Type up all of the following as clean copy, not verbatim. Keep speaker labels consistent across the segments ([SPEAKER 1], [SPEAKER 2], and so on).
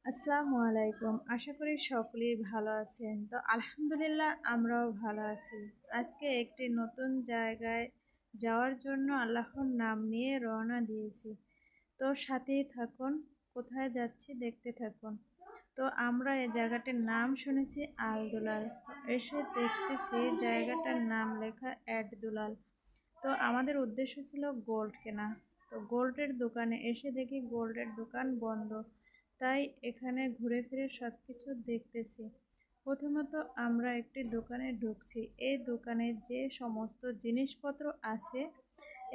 [SPEAKER 1] আসসালামু আলাইকুম। আশা করি সকলেই ভালো আছেন। তো আলহামদুলিল্লাহ আমরাও ভালো আছি। আজকে একটি নতুন জায়গায় যাওয়ার জন্য আল্লাহর নাম নিয়ে রওনা দিয়েছি। তো সাথেই থাকুন, কোথায় যাচ্ছি দেখতে থাকুন। তো আমরা এই জায়গাটার নাম শুনেছি আল-দুলাল। তো এসে দেখতেছি জায়গাটার নাম লেখা এড-দুলাল। তো আমাদের উদ্দেশ্য ছিল গোল্ড কেনা। তো গোল্ডের দোকানে এসে দেখি গোল্ডের দোকান বন্ধ। তাই এখানে ঘুরে ফিরে সব কিছু দেখতেছি। প্রথমত আমরা একটি দোকানে ঢুকছি। এই দোকানে যে সমস্ত জিনিসপত্র আছে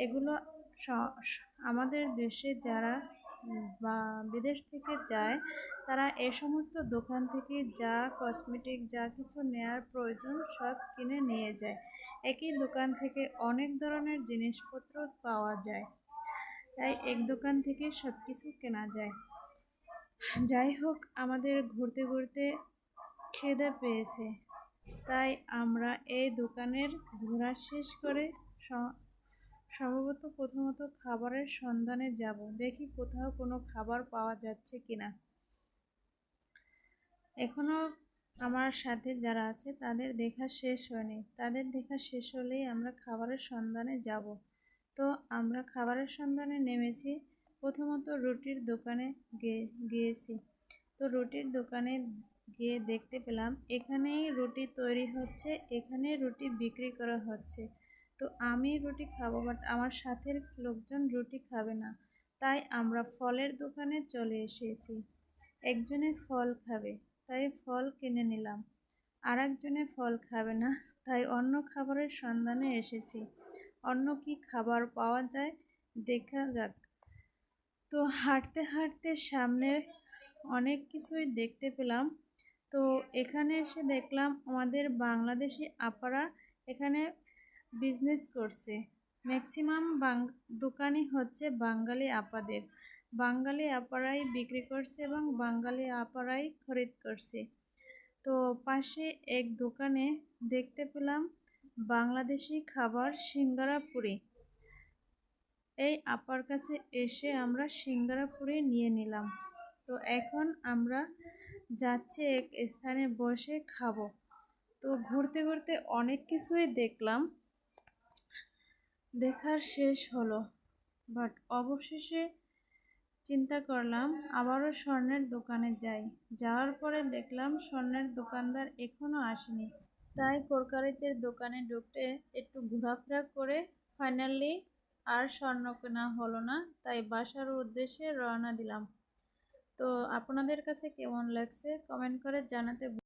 [SPEAKER 1] এগুলো আমাদের দেশে যারা বা বিদেশ থেকে যায় তারা এ সমস্ত দোকান থেকে যা কসমেটিক যা কিছু নেয়ার প্রয়োজন সব কিনে নিয়ে যায়। একই দোকান থেকে অনেক ধরনের জিনিসপত্র পাওয়া যায়, তাই এক দোকান থেকে সব কিছু কেনা যায়। যাই হোক, আমাদের ঘুরতে ঘুরতে খিদে পেয়েছে, তাই আমরা এই দোকানের ঘোরা শেষ করে সম্ভবত প্রথমত খাবারের সন্ধানে যাব, দেখি কোথাও কোনো খাবার পাওয়া যাচ্ছে কিনা। এখনো আমার সাথে যারা আছে তাদের দেখা শেষ হয়নি, তাদের দেখা শেষ হলেই আমরা খাবারের সন্ধানে যাব। তো আমরা খাবারের সন্ধানে নেমেছি। প্রথমত রুটির দোকানে গিয়েছি। তো রুটির দোকানে গিয়ে দেখতে পেলাম এখানেই রুটি তৈরি হচ্ছে, এখানে রুটি বিক্রি করা হচ্ছে। তো আমি রুটি খাবো, বাট আমার সাথের লোকজন রুটি খাবে না, তাই আমরা ফলের দোকানে চলে এসেছি। একজনে ফল খাবে, তাই ফল কিনে নিলাম। আর একজনে ফল খাবে না, তাই অন্য খাবারের সন্ধানে এসেছি। অন্য কি খাবার পাওয়া যায় দেখা যাক। তো হাঁটতে হাঁটতে সামনে অনেক কিছুই দেখতে পেলাম। তো এখানে এসে দেখলাম আমাদের বাংলাদেশি আপারা এখানে বিজনেস করছে। ম্যাক্সিমাম দোকানই হচ্ছে বাঙালি আপাদের। বাঙালি আপারাই বিক্রি করছে এবং বাঙালি আপারাই খরিদ করছে। তো পাশে এক দোকানে দেখতে পেলাম বাংলাদেশি খাবার সিঙ্গারা পুরি। এই আপার কাছে এসে আমরা সিঙ্গারা পুরি নিয়ে নিলাম। তো এখন আমরা যাচ্ছি এক স্থানে বসে খাবো। তো ঘুরতে ঘুরতে অনেক কিছুই দেখলাম, দেখার শেষ হলো, বাট অবশেষে চিন্তা করলাম আবারও স্বর্ণের দোকানে যাই। যাওয়ার পরে দেখলাম স্বর্ণের দোকানদার এখনও আসেনি, তাই কোরকারিচের দোকানে ঢুকতে একটু ঘোরাফেরা করে ফাইনালি আর স্বর্ণ কেনা হলো না, তাই বাসার উদ্দেশ্যে রওনা দিলাম। তো আপনাদের কাছে কেমন লাগছে কমেন্ট করে জানাতে